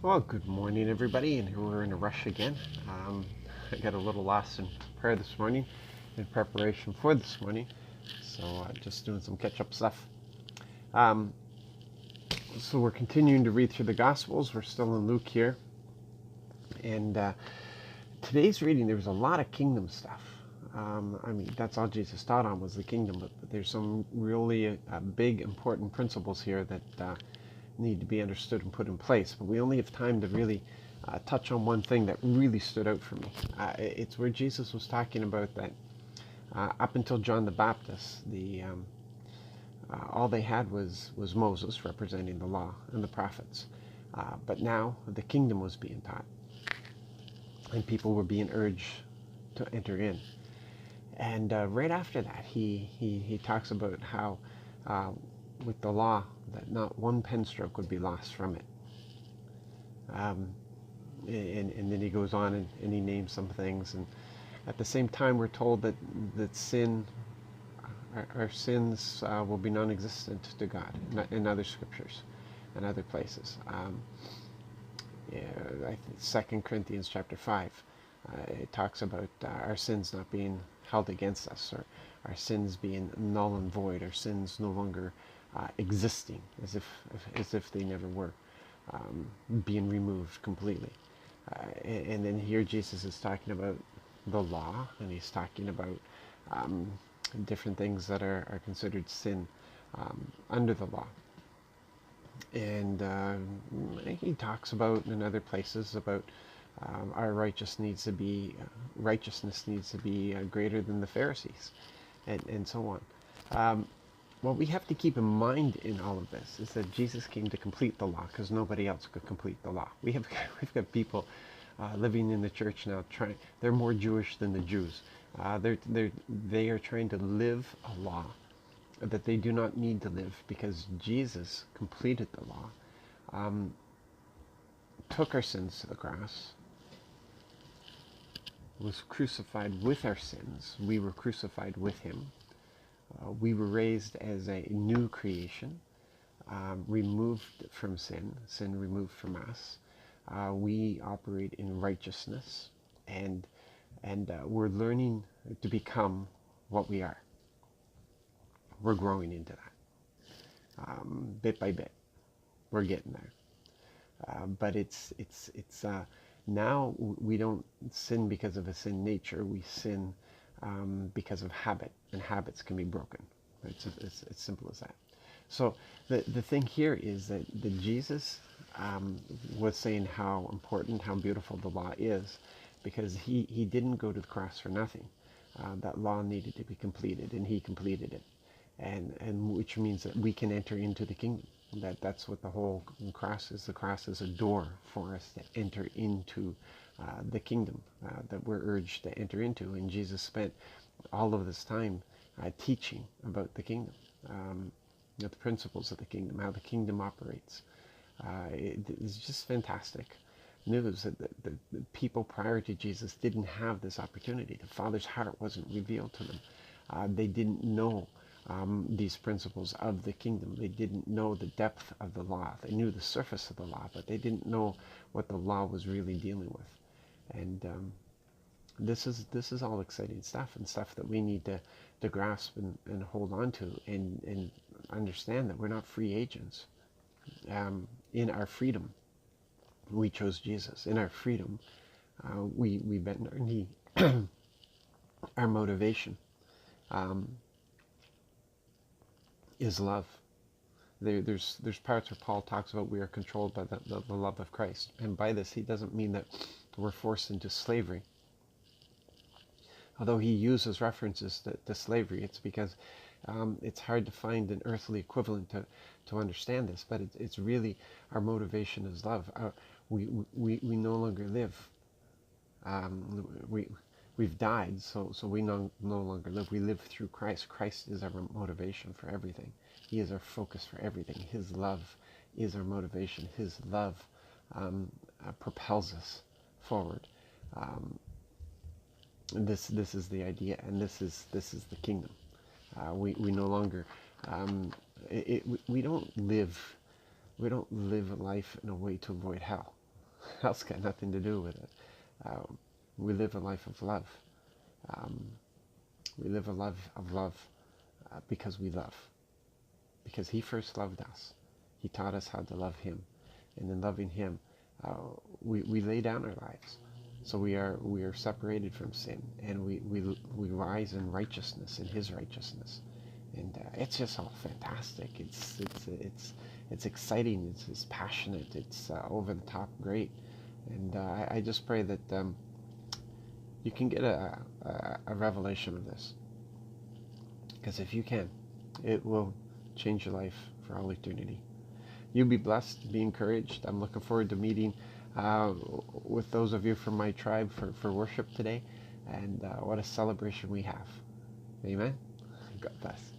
Well, good morning, everybody, and here we're in a rush again. I got a little lost in prayer this morning in preparation for this morning, so just doing some catch-up stuff. Um, so we're continuing to read through the Gospels. We're still in Luke here, and today's reading there was a lot of kingdom stuff. That's all Jesus taught on was the kingdom, but there's some really big, important principles here that need to be understood and put in place. But we only have time to really touch on one thing that really stood out for me. It's where Jesus was talking about that up until John the Baptist, all they had was Moses representing the law and the prophets. But now the kingdom was being taught, and people were being urged to enter in. And right after that, he talks about how with the law that not one pen stroke would be lost from it. And then he goes on and he names some things. And at the same time, we're told that sin, our sins will be non-existent to God in other scriptures and other places. 2 Corinthians chapter 5, it talks about our sins not being held against us, or our sins being null and void, our sins no longer existing, as if they never were, being removed completely. And then here Jesus is talking about the law, and he's talking about different things that are considered sin under the law. And he talks about in other places about our righteousness needs to be greater than the Pharisees, and so on. What we have to keep in mind in all of this is that Jesus came to complete the law because nobody else could complete the law. We've got people living in the church now they're more Jewish than the Jews. They are trying to live a law that they do not need to live because Jesus completed the law, took our sins to the cross, was crucified with our sins. We were crucified with him. We were raised as a new creation, removed from sin removed from us. We operate in righteousness, and we're learning to become what we are. We're growing into that, bit by bit. We're getting there, but it's now we don't sin because of a sin nature. We sin because of habit, and habits can be broken. It's as simple as that. So the thing here is that Jesus was saying how important, how beautiful the law is, because he didn't go to the cross for nothing. That law needed to be completed, and he completed it, and which means that we can enter into the kingdom. That's what the whole cross is. The cross is a door for us to enter into the kingdom that we're urged to enter into. And Jesus spent all of this time teaching about the kingdom, the principles of the kingdom, how the kingdom operates. It's just fantastic news that the people prior to Jesus didn't have this opportunity. The Father's heart wasn't revealed to them. They didn't know these principles of the kingdom. They didn't know the depth of the law. They knew the surface of the law, but they didn't know what the law was really dealing with. And this is all exciting stuff, and stuff that we need to grasp and hold on to, and understand that we're not free agents. In our freedom, we chose Jesus. In our freedom, we bend our knee. Our motivation is love. There's parts where Paul talks about we are controlled by the love of Christ, and by this he doesn't mean that we're forced into slavery. Although he uses references to slavery, it's because it's hard to find an earthly equivalent to understand this, but it's really our motivation is love. We no longer live. We've died, so we no longer live. We live through Christ. Christ is our motivation for everything. He is our focus for everything. His love is our motivation. His love propels us forward. This is the idea, and this is the kingdom. We no longer we don't live a life in a way to avoid hell. else got nothing to do with it. We live a life of love. Um, we live a life of love because we love. Because he first loved us. He taught us how to love him. And in loving him, we lay down our lives. So we are separated from sin, and we rise in righteousness, in his righteousness. And it's just all fantastic. It's exciting. It's passionate. It's over the top great. And I just pray that you can get a revelation of this. Because if you can, it will change your life for all eternity. You be blessed, be encouraged. I'm looking forward to meeting with those of you from my tribe for worship today. And what a celebration we have. Amen. God bless.